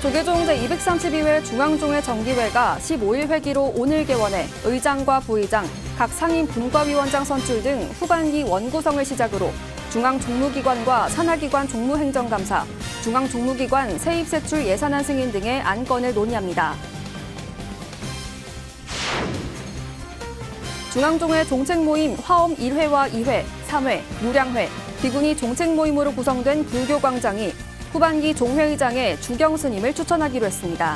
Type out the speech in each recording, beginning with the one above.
조계종 제232회 중앙종회 정기회가 15일 회기로 오늘 개원해 의장과 부의장, 각 상임 분과위원장 선출 등 후반기 원구성을 시작으로 중앙종무기관과 산하기관 종무행정감사, 중앙종무기관 세입세출 예산안 승인 등의 안건을 논의합니다. 중앙종회 종책모임 화엄 1회와 2회, 3회, 무량회, 비구니 종책모임으로 구성된 불교광장이 후반기 종회의장에 주경 스님을 추천하기로 했습니다.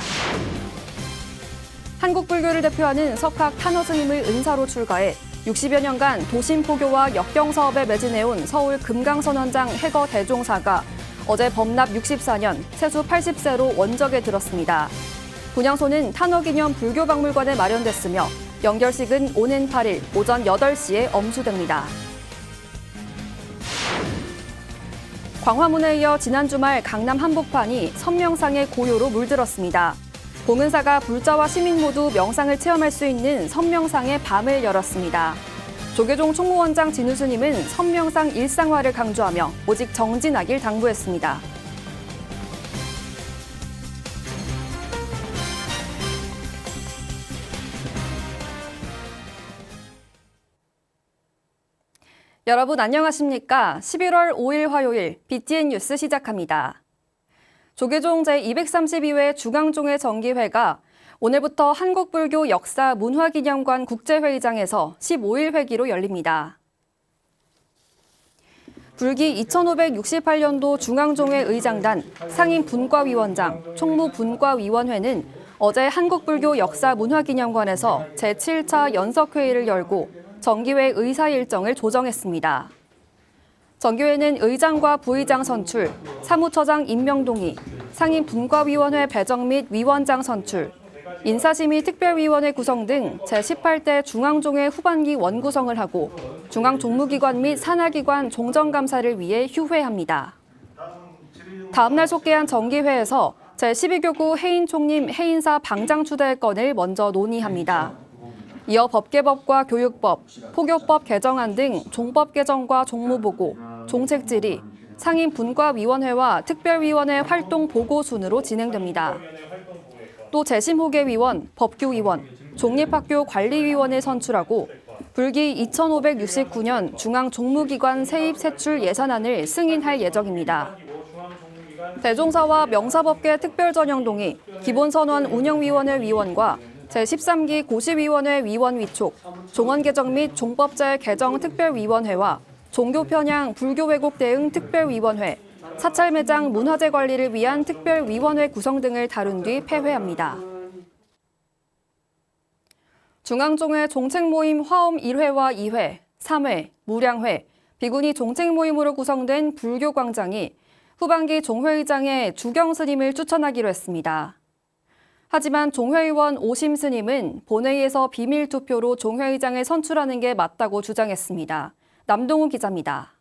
한국불교를 대표하는 석학 탄허 스님을 은사로 출가해 60여 년간 도심 포교와 역경 사업에 매진해온 서울 금강선원장 해거 대종사가 어제 범납 64년, 세수 80세로 원적에 들었습니다. 분향소는 탄허기념 불교박물관에 마련됐으며 연결식은 오는 8일 오전 8시에 엄수됩니다. 광화문에 이어 지난 주말 강남 한복판이 선명상의 고요로 물들었습니다. 봉은사가 불자와 시민 모두 명상을 체험할 수 있는 선명상의 밤을 열었습니다. 조계종 총무원장 진우 스님은 선명상 일상화를 강조하며 오직 정진하길 당부했습니다. 여러분 안녕하십니까? 11월 5일 화요일 BTN 뉴스 시작합니다. 조계종 제232회 중앙종회 정기회가 오늘부터 한국불교 역사 문화기념관 국제회의장에서 15일 회기로 열립니다. 불기 2568년도 중앙종회 의장단, 상임 분과위원장, 총무 분과위원회는 어제 한국불교 역사 문화기념관에서 제7차 연석회의를 열고 정기회 의사 일정을 조정했습니다. 정기회는 의장과 부의장 선출, 사무처장 임명 동의, 상임 분과위원회 배정 및 위원장 선출, 인사심의 특별위원회 구성 등 제18대 중앙종회 후반기 원구성을 하고 중앙종무기관 및 산하기관 종정감사를 위해 휴회합니다. 다음 날 속개한 정기회에서 제12교구 해인 총림 해인사 방장 추대 건을 먼저 논의합니다. 이어 법계법과 교육법, 포교법 개정안 등 종법 개정과 종무보고, 종책질의, 상임 분과위원회와 특별위원회 활동 보고 순으로 진행됩니다. 또 재심호계위원, 법규위원, 종립학교 관리위원을 선출하고 불기 2569년 중앙종무기관 세입세출 예산안을 승인할 예정입니다. 대종사와 명사법계 특별전형 동의, 기본선언 운영위원회 위원과 제13기 고시위원회 위원 위촉, 종언개정 및 종법제 개정 특별위원회와 종교편향 불교 왜곡 대응 특별위원회, 사찰 매장 문화재 관리를 위한 특별위원회 구성 등을 다룬 뒤 폐회합니다. 중앙종회 종책모임 화엄 1회와 2회, 3회, 무량회, 비구니 종책모임으로 구성된 불교광장이 후반기 종회의장에 주경 스님을 추천하기로 했습니다. 하지만 종회의원 오심 스님은 본회의에서 비밀 투표로 종회의장을 선출하는 게 맞다고 주장했습니다. 남동우 기자입니다.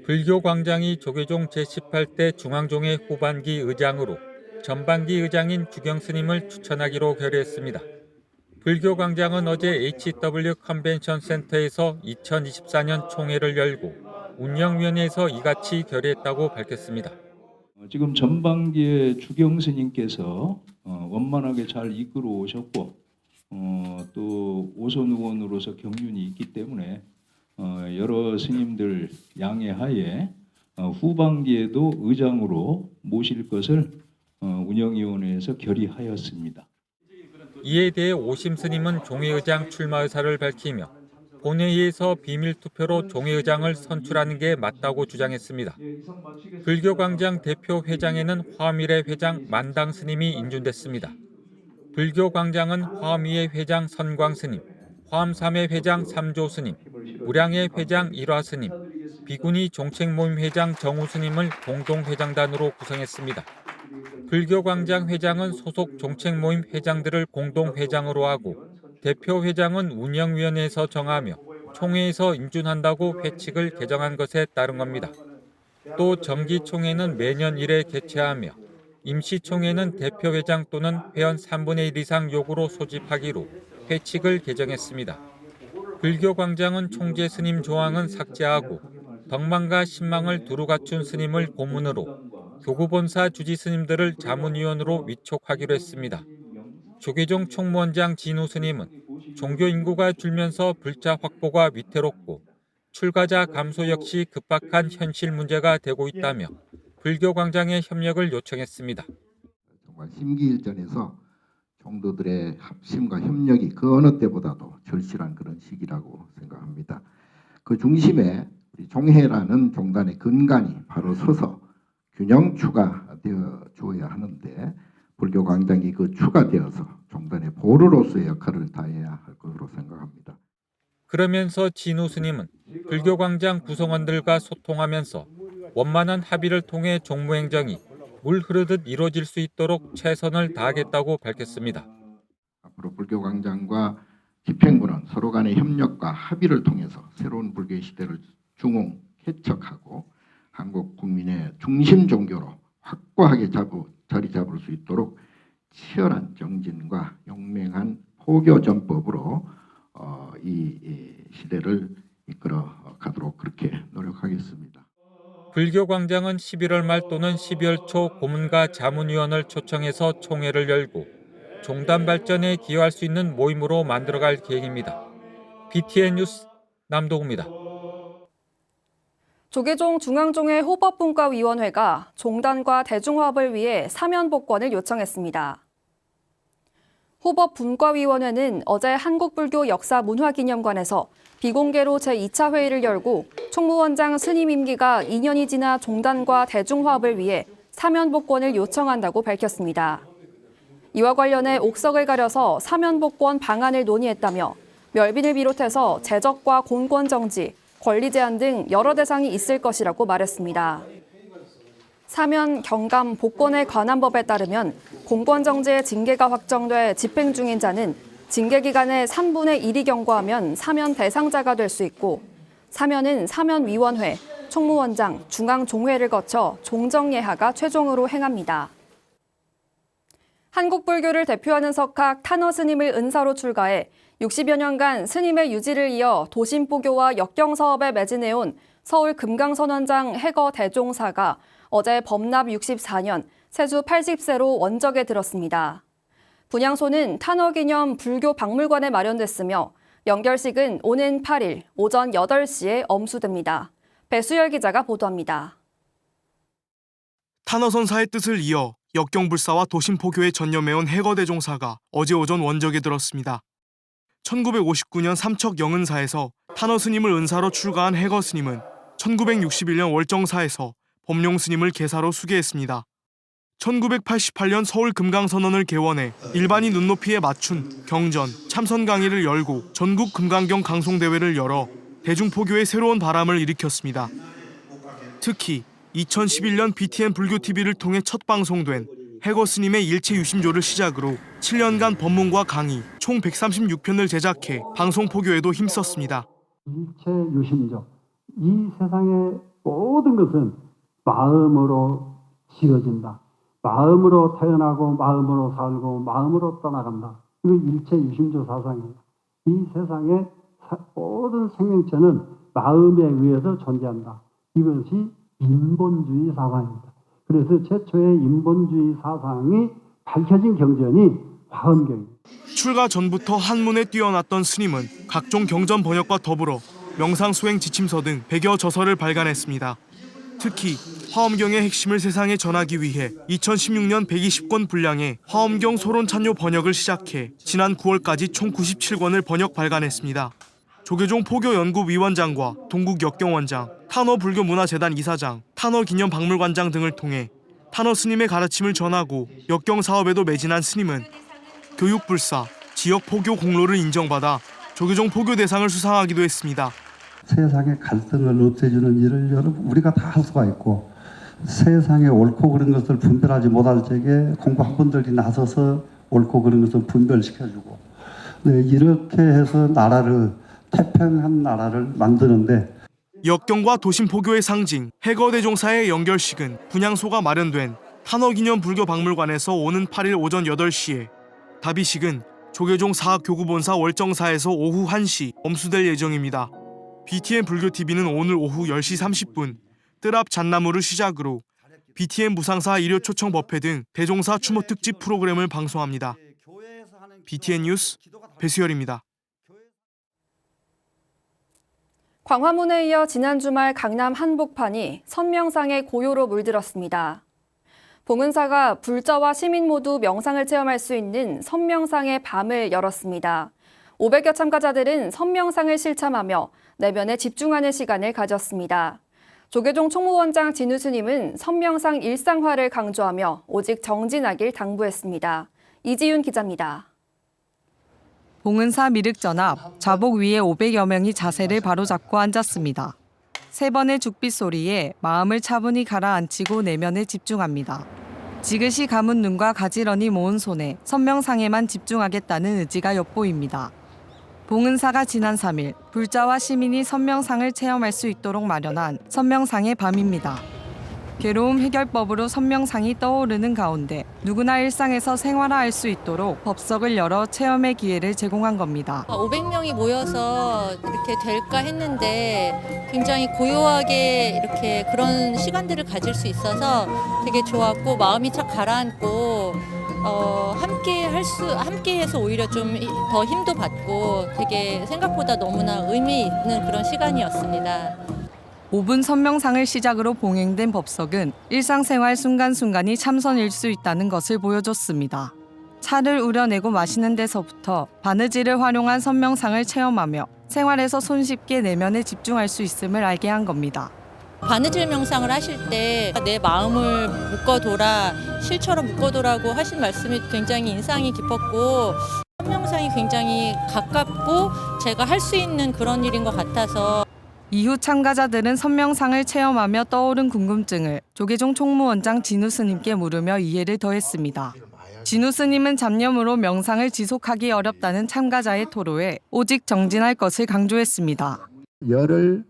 불교광장이 조계종 제18대 중앙종회 후반기 의장으로 전반기 의장인 주경 스님을 추천하기로 결의했습니다. 불교광장은 어제 HW 컨벤션 센터에서 2024년 총회를 열고 운영위원회에서 이같이 결의했다고 밝혔습니다. 지금 전반기에 주경 스님께서 원만하게 잘 이끌어 오셨고 또 오선 의원으로서 경륜이 있기 때문에 여러 스님들 양해하에 후반기에도 의장으로 모실 것을 운영위원회에서 결의하였습니다. 이에 대해 오심 스님은 종회의장 출마 의사를 밝히며 본회의에서 비밀 투표로 종회의장을 선출하는 게 맞다고 주장했습니다. 불교광장 대표 회장에는 화엄일회 회장 만당 스님이 인준됐습니다. 불교광장은 화엄이회 회장 선광 스님, 화엄3회 회장 삼조 스님, 무량회 회장 일화 스님, 비구니 종책모임 회장 정우 스님을 공동회장단으로 구성했습니다. 불교광장 회장은 소속 종책모임 회장들을 공동회장으로 하고 대표 회장은 운영위원회에서 정하며 총회에서 인준한다고 회칙을 개정한 것에 따른 겁니다. 또 정기총회는 매년 1회 개최하며 임시총회는 대표회장 또는 회원 3분의 1 이상 요구로 소집하기로 회칙을 개정했습니다. 불교광장은 총재 스님 조항은 삭제하고 덕망과 신망을 두루 갖춘 스님을 고문으로 교구본사 주지 스님들을 자문위원으로 위촉하기로 했습니다. 조계종 총무원장 진우 스님은 종교 인구가 줄면서 불자 확보가 위태롭고 출가자 감소 역시 급박한 현실 문제가 되고 있다며 불교 광장의 협력을 요청했습니다. 정말 심기일전에서 종도들의 합심과 협력이 그 어느 때보다도 절실한 그런 시기라고 생각합니다. 그 중심에 우리 종회라는 종단의 근간이 바로 서서 균형 추가되어 주어야 하는데 불교 광장이 그 추가되어서 종단의 보루로서의 역할을 다해야 할 것으로 생각합니다. 그러면서 진우 스님은 불교 광장 구성원들과 소통하면서 원만한 합의를 통해 종무행정이 물 흐르듯 이루어질 수 있도록 최선을 다하겠다고 밝혔습니다. 앞으로 불교 광장과 집행부는 서로 간의 협력과 합의를 통해서 새로운 불교의 시대를 중흥 개척하고 한국 국민의 중심 종교로 확고하게 자리 잡을 수 있도록 치열한 정진과 용맹한 포교 전법으로 이 시대를 이끌어 가도록 그렇게 노력하겠습니다. 불교 광장은 11월 말 또는 12월 초 고문과 자문위원을 초청해서 총회를 열고 종단 발전에 기여할 수 있는 모임으로 만들어갈 계획입니다. BTN 뉴스 남도구입니다. 조계종 중앙종회 호법분과위원회가 종단과 대중화합을 위해 사면복권을 요청했습니다. 호법분과위원회는 어제 한국불교 역사문화기념관에서 비공개로 제2차 회의를 열고 총무원장 스님 임기가 2년이 지나 종단과 대중화합을 위해 사면복권을 요청한다고 밝혔습니다. 이와 관련해 옥석을 가려서 사면복권 방안을 논의했다며 멸빈을 비롯해서 재적과 공권정지, 권리 제한 등 여러 대상이 있을 것이라고 말했습니다. 사면, 경감, 복권에 관한 법에 따르면 공권정지의 징계가 확정돼 집행 중인 자는 징계 기간의 3분의 1이 경과하면 사면 대상자가 될 수 있고 사면은 사면위원회, 총무원장, 중앙종회를 거쳐 종정예하가 최종으로 행합니다. 한국불교를 대표하는 석학 탄어 스님을 은사로 출가해 60여 년간 스님의 유지를 이어 도심포교와 역경사업에 매진해온 서울 금강선원장 해거 대종사가 어제 범납 64년, 세수 80세로 원적에 들었습니다. 분향소는 탄어기념 불교 박물관에 마련됐으며 연결식은 오는 8일 오전 8시에 엄수됩니다. 배수열 기자가 보도합니다. 탄어선사의 뜻을 이어 역경불사와 도심포교에 전념해온 해거대종사가 어제 오전 원적에 들었습니다. 1959년 삼척 영은사에서 탄어 스님을 은사로 출가한 해거 스님은 1961년 월정사에서 법룡 스님을 계사로 수계했습니다. 1988년 서울 금강선원을 개원해 일반인 눈높이에 맞춘 경전, 참선 강의를 열고 전국 금강경 강송대회를 열어 대중포교의 새로운 바람을 일으켰습니다. 특히 2011년 BTN 불교TV를 통해 첫 방송된 해거 스님의 일체 유심조를 시작으로 7년간 법문과 강의 총 136편을 제작해 방송 포교에도 힘썼습니다. 일체 유심조, 이 세상의 모든 것은 마음으로 지어진다. 마음으로 태어나고 마음으로 살고 마음으로 떠나간다. 이거 일체 유심조 사상이에요. 이 세상의 모든 생명체는 마음에 의해서 존재한다. 이것이 인본주의 사상입니다. 그래서 최초의 인본주의 사상이 밝혀진 경전이 화엄경입니다. 출가 전부터 한문에 뛰어났던 스님은 각종 경전 번역과 더불어 명상 수행 지침서 등 100여 저서를 발간했습니다. 특히 화엄경의 핵심을 세상에 전하기 위해 2016년 120권 분량의 화엄경 소론 찬요 번역을 시작해 지난 9월까지 총 97권을 번역 발간했습니다. 조계종 포교연구위원장과 동국 역경원장, 탄어불교문화재단 이사장, 탄어기념박물관장 등을 통해 탄어 스님의 가르침을 전하고 역경 사업에도 매진한 스님은 교육불사, 지역 포교 공로를 인정받아 조계종 포교 대상을 수상하기도 했습니다. 세상의 갈등을 없애주는 일을 여러분 우리가 다 할 수가 있고 세상에 옳고 그른 것을 분별하지 못할 적에 공부학원들이 나서서 옳고 그른 것을 분별시켜주고 네, 이렇게 해서 나라를 태평한 나라를 만드는데 역경과 도심포교의 상징 해거대종사의 연결식은 분향소가 마련된 탄어기념 불교박물관에서 오는 8일 오전 8시에 답의식은 조계종 사학교구본사 월정사에서 오후 1시 엄수될 예정입니다. BTN 불교TV는 오늘 오후 10시 30분 뜰 앞 잣나무를 시작으로 BTN 무상사 일요 초청 법회 등 대종사 추모 특집 프로그램을 방송합니다. BTN 뉴스 배수열입니다. 광화문에 이어 지난 주말 강남 한복판이 선명상의 고요로 물들었습니다. 봉은사가 불자와 시민 모두 명상을 체험할 수 있는 선명상의 밤을 열었습니다. 500여 참가자들은 선명상을 실참하며 내면에 집중하는 시간을 가졌습니다. 조계종 총무원장 진우 스님은 선명상 일상화를 강조하며 오직 정진하길 당부했습니다. 이지윤 기자입니다. 봉은사 미륵전 앞 좌복 위에 500여 명이 자세를 바로잡고 앉았습니다. 세 번의 죽빛 소리에 마음을 차분히 가라앉히고 내면에 집중합니다. 지그시 감은 눈과 가지런히 모은 손에 선명상에만 집중하겠다는 의지가 엿보입니다. 봉은사가 지난 3일 불자와 시민이 선명상을 체험할 수 있도록 마련한 선명상의 밤입니다. 괴로움 해결법으로 선명상이 떠오르는 가운데 누구나 일상에서 생활화할 수 있도록 법석을 열어 체험의 기회를 제공한 겁니다. 500명이 모여서 이렇게 될까 했는데 굉장히 고요하게 이렇게 그런 시간들을 가질 수 있어서 되게 좋았고 마음이 착 가라앉고 함께해서 오히려 좀 더 힘도 받고 되게 생각보다 너무나 의미 있는 그런 시간이었습니다. 5분 선명상을 시작으로 봉행된 법석은 일상생활 순간순간이 참선일 수 있다는 것을 보여줬습니다. 차를 우려내고 마시는 데서부터 바느질을 활용한 선명상을 체험하며 생활에서 손쉽게 내면에 집중할 수 있음을 알게 한 겁니다. 바느질 명상을 하실 때 내 마음을 묶어둬라, 실처럼 묶어둬라고 하신 말씀이 굉장히 인상이 깊었고 선명상이 굉장히 가깝고 제가 할 수 있는 그런 일인 것 같아서 이후 참가자들은 선명상을 체험하며 떠오른 궁금증을 조계종 총무원장 진우 스님께 물으며 이해를 더했습니다. 진우 스님은 잡념으로 명상을 지속하기 어렵다는 참가자의 토로에 오직 정진할 것을 강조했습니다. 열흘,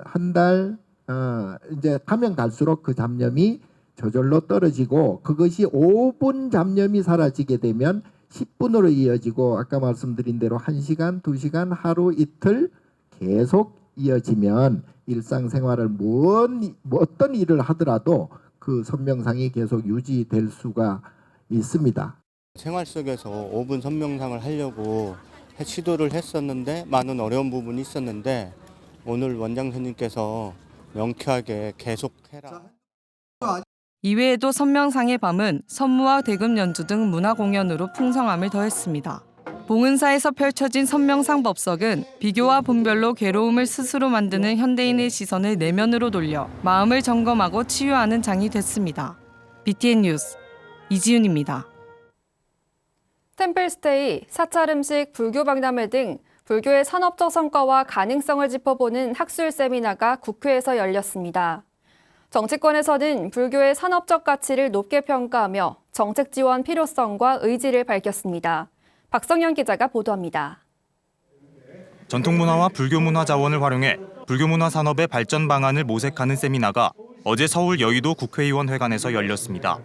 한 달, 이제 가면 갈수록 그 잡념이 저절로 떨어지고 그것이 5분 잡념이 사라지게 되면 10분으로 이어지고 아까 말씀드린 대로 1시간, 2시간, 하루, 이틀 계속 이어지면 일상생활을 어떤 일을 하더라도 그 선명상이 계속 유지될 수가 있습니다. 생활 속에서 5분 선명상을 하려고 시도를 했었는데 많은 어려운 부분이 있었는데 오늘 원장 스님께서 명쾌하게 계속해라. 이외에도 선명상의 밤은 선무와 대금 연주 등 문화 공연으로 풍성함을 더했습니다. 봉은사에서 펼쳐진 선명상 법석은 비교와 분별로 괴로움을 스스로 만드는 현대인의 시선을 내면으로 돌려 마음을 점검하고 치유하는 장이 됐습니다. BTN 뉴스 이지윤입니다. 템플스테이, 사찰 음식, 불교 박람회 등 불교의 산업적 성과와 가능성을 짚어보는 학술 세미나가 국회에서 열렸습니다. 정치권에서는 불교의 산업적 가치를 높게 평가하며 정책 지원 필요성과 의지를 밝혔습니다. 박성현 기자가 보도합니다. 전통문화와 불교문화 자원을 활용해 불교문화 산업의 발전 방안을 모색하는 세미나가 어제 서울 여의도 국회의원회관에서 열렸습니다.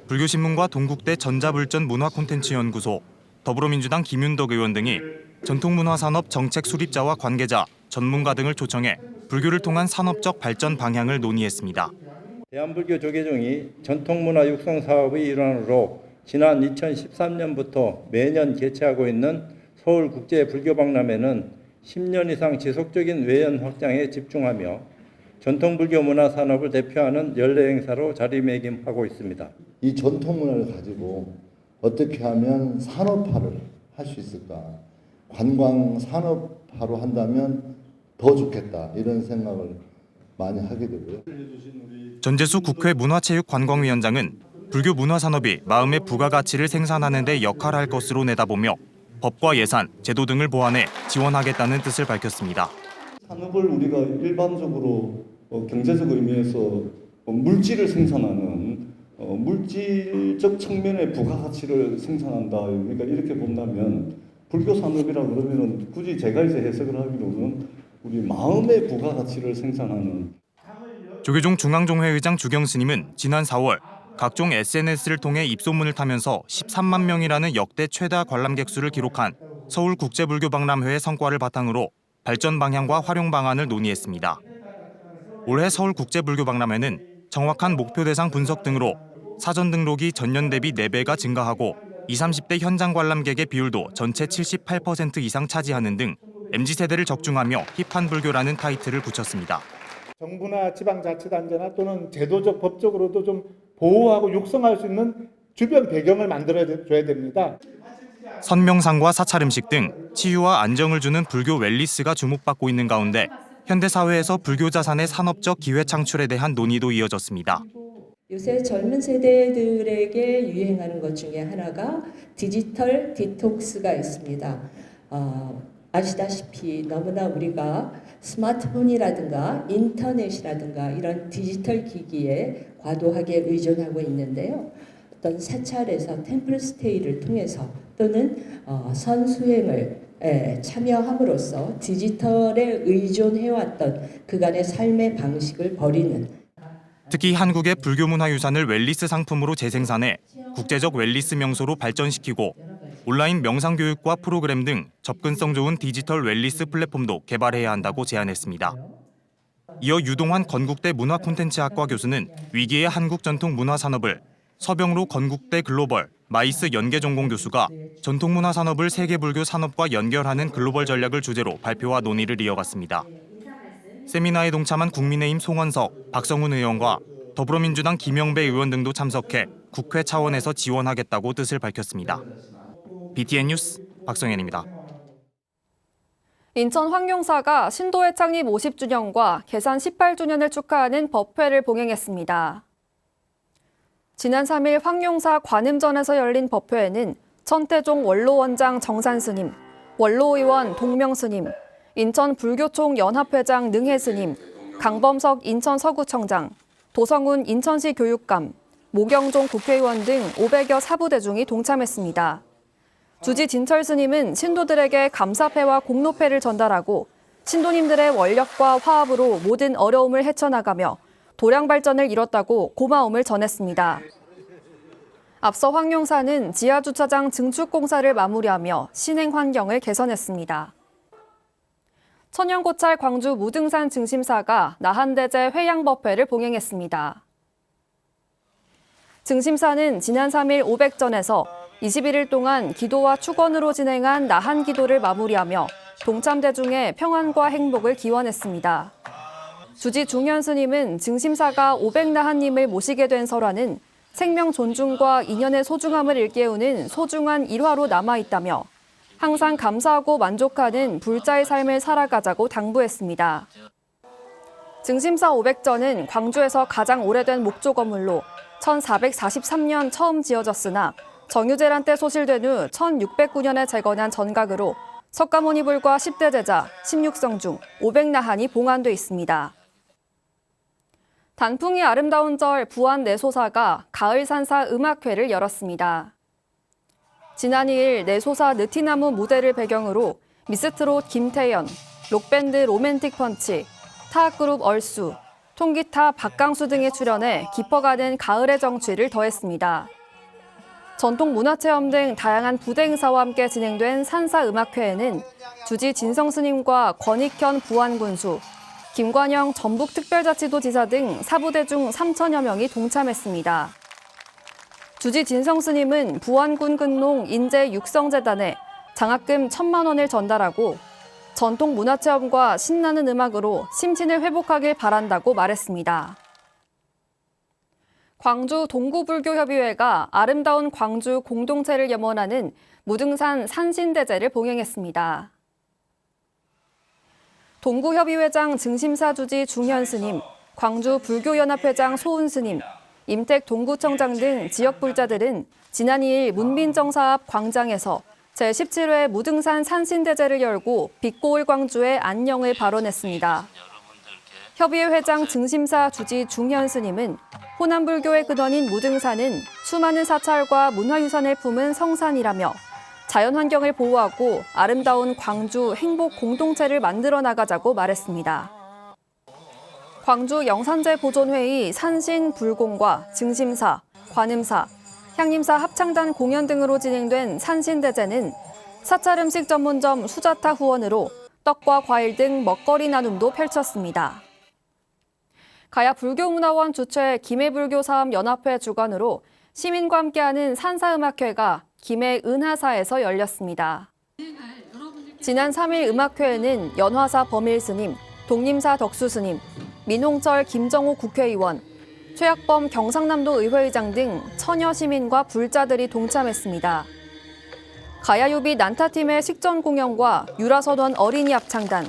불교신문과 동국대 전자불전 문화콘텐츠연구소, 더불어민주당 김윤덕 의원 등이 전통문화 산업 정책 수립자와 관계자, 전문가 등을 초청해 불교를 통한 산업적 발전 방향을 논의했습니다. 대한불교 조계종이 전통문화 육성 사업의 일환으로 지난 2013년부터 매년 개최하고 있는 서울국제불교박람회는 10년 이상 지속적인 외연 확장에 집중하며 전통불교 문화 산업을 대표하는 연례 행사로 자리매김하고 있습니다. 이 전통문화를 가지고 어떻게 하면 산업화를 할 수 있을까? 관광 산업화로 한다면 더 좋겠다 이런 생각을 많이 하게 되고요. 전재수 국회 문화체육관광위원장은 불교 문화산업이 마음의 부가가치를 생산하는 데 역할할 것으로 내다보며 법과 예산, 제도 등을 보완해 지원하겠다는 뜻을 밝혔습니다. 산업을 우리가 일반적으로 경제적 의미에서 물질을 생산하는 물질적 측면의 부가가치를 생산한다. 그러니까 이렇게 본다면 불교 산업이라 그러면은 굳이 제가 이제 해석을 하기로는 우리 마음의 부가가치를 생산하는. 조계종 중앙종회 의장 주경 스님은 지난 4월 각종 SNS를 통해 입소문을 타면서 13만 명이라는 역대 최다 관람객 수를 기록한 서울국제불교박람회의 성과를 바탕으로 발전 방향과 활용 방안을 논의했습니다. 올해 서울국제불교박람회는 정확한 목표 대상 분석 등으로 사전 등록이 전년 대비 4배가 증가하고 20, 30대 현장 관람객의 비율도 전체 78% 이상 차지하는 등 MZ세대를 적중하며 힙한 불교라는 타이틀을 붙였습니다. 정부나 지방자치단체나 또는 제도적 법적으로도 좀 보호하고 육성할 수 있는 주변 배경을 만들어줘야 됩니다. 선명상과 사찰음식 등 치유와 안정을 주는 불교 웰니스가 주목받고 있는 가운데 현대사회에서 불교 자산의 산업적 기회 창출에 대한 논의도 이어졌습니다. 요새 젊은 세대들에게 유행하는 것 중에 하나가 디지털 디톡스가 있습니다. 아시다시피 너무나 우리가 스마트폰이라든가 인터넷이라든가 이런 디지털 기기에 과도하게 의존하고 있는데요. 어떤 사찰에서 템플 스테이를 통해서 또는 선수행을 참여함으로써 디지털에 의존해왔던 그간의 삶의 방식을 버리는 특히 한국의 불교 문화유산을 웰니스 상품으로 재생산해 국제적 웰니스 명소로 발전시키고 온라인 명상교육과 프로그램 등 접근성 좋은 디지털 웰니스 플랫폼도 개발해야 한다고 제안했습니다. 이어 유동환 건국대 문화콘텐츠학과 교수는 위기의 한국 전통 문화산업을 서병로 건국대 글로벌 마이스 연계전공 교수가 전통문화산업을 세계불교 산업과 연결하는 글로벌 전략을 주제로 발표와 논의를 이어갔습니다. 세미나에 동참한 국민의힘 송원석, 박성훈 의원과 더불어민주당 김영배 의원 등도 참석해 국회 차원에서 지원하겠다고 뜻을 밝혔습니다. BTN 뉴스 박성현입니다. 인천 황룡사가 신도의 창립 50주년과 개산 18주년을 축하하는 법회를 봉행했습니다. 지난 3일 황룡사 관음전에서 열린 법회에는 천태종 원로원장 정산스님, 원로의원 동명스님, 인천 불교총 연합회장 능혜스님, 강범석 인천 서구청장, 도성훈 인천시 교육감, 모경종 국회의원 등 500여 사부대중이 동참했습니다. 주지 진철스님은 신도들에게 감사패와 공로패를 전달하고 신도님들의 원력과 화합으로 모든 어려움을 헤쳐나가며 도량 발전을 이뤘다고 고마움을 전했습니다. 앞서 황룡사는 지하주차장 증축 공사를 마무리하며 신행 환경을 개선했습니다. 천연고찰 광주 무등산 증심사가 나한대제 회양법회를 봉행했습니다. 증심사는 지난 3일 500전에서 21일 동안 기도와 축원으로 진행한 나한 기도를 마무리하며 동참 대중의 평안과 행복을 기원했습니다. 주지 중현 스님은 증심사가 500나한님을 모시게 된 설화는 생명 존중과 인연의 소중함을 일깨우는 소중한 일화로 남아있다며 항상 감사하고 만족하는 불자의 삶을 살아가자고 당부했습니다. 증심사 500전은 광주에서 가장 오래된 목조 건물로 1443년 처음 지어졌으나 정유재란 때 소실된 후 1609년에 재건한 전각으로 석가모니불과 10대 제자, 16성 중 500나한이 봉안돼 있습니다. 단풍이 아름다운 절 부안 내소사가 가을산사 음악회를 열었습니다. 지난 2일 내소사 느티나무 무대를 배경으로 미스트롯 김태연, 록밴드 로맨틱 펀치, 타악그룹 얼수, 통기타 박강수 등이 출연해 깊어가는 가을의 정취를 더했습니다. 전통문화체험 등 다양한 부대 행사와 함께 진행된 산사음악회에는 주지 진성스님과 권익현 부안군수, 김관영 전북특별자치도지사 등 사부대 중 3천여 명이 동참했습니다. 주지 진성스님은 부안군 근농 인재육성재단에 장학금 1,000만 원을 전달하고 전통문화체험과 신나는 음악으로 심신을 회복하길 바란다고 말했습니다. 광주 동구불교협의회가 아름다운 광주 공동체를 염원하는 무등산 산신대제를 봉행했습니다. 동구협의회장 증심사 주지 중현 스님, 광주 불교연합회장 소은 스님, 임택 동구청장 등 지역 불자들은 지난 2일 문민정사 앞 광장에서 제17회 무등산 산신대제를 열고 빛고울 광주의 안녕을 발언했습니다. 협의회 회장 증심사 주지 중현 스님은 호남불교의 근원인 무등산은 수많은 사찰과 문화유산을 품은 성산이라며 자연환경을 보호하고 아름다운 광주 행복 공동체를 만들어 나가자고 말했습니다. 광주 영산제 보존회의 산신불공과 증심사, 관음사, 향림사 합창단 공연 등으로 진행된 산신대제는 사찰음식 전문점 수자타 후원으로 떡과 과일 등 먹거리 나눔도 펼쳤습니다. 가야 불교문화원 주최 김해불교사업연합회 주관으로 시민과 함께하는 산사음악회가 김해 은하사에서 열렸습니다. 지난 3일 음악회에는 연화사 범일스님, 독림사 덕수스님, 민홍철 김정호 국회의원, 최학범 경상남도 의회의장 등 천여 시민과 불자들이 동참했습니다. 가야유비 난타팀의 식전 공연과 유라선원 어린이 합창단,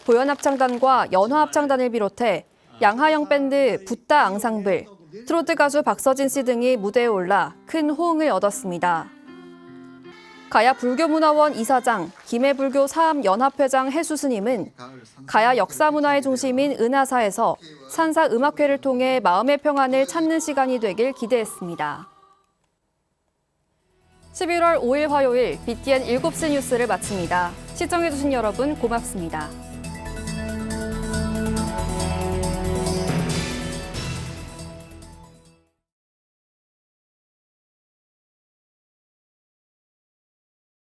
보현 합창단과 연화 합창단을 비롯해 양하영 밴드, 붓다 앙상블, 트로트 가수 박서진 씨 등이 무대에 올라 큰 호응을 얻었습니다. 가야 불교문화원 이사장, 김해불교 사암연합회장 해수 스님은 가야 역사문화의 중심인 은하사에서 산사 음악회를 통해 마음의 평안을 찾는 시간이 되길 기대했습니다. 11월 5일 화요일 BTN 7시 뉴스를 마칩니다. 시청해주신 여러분 고맙습니다.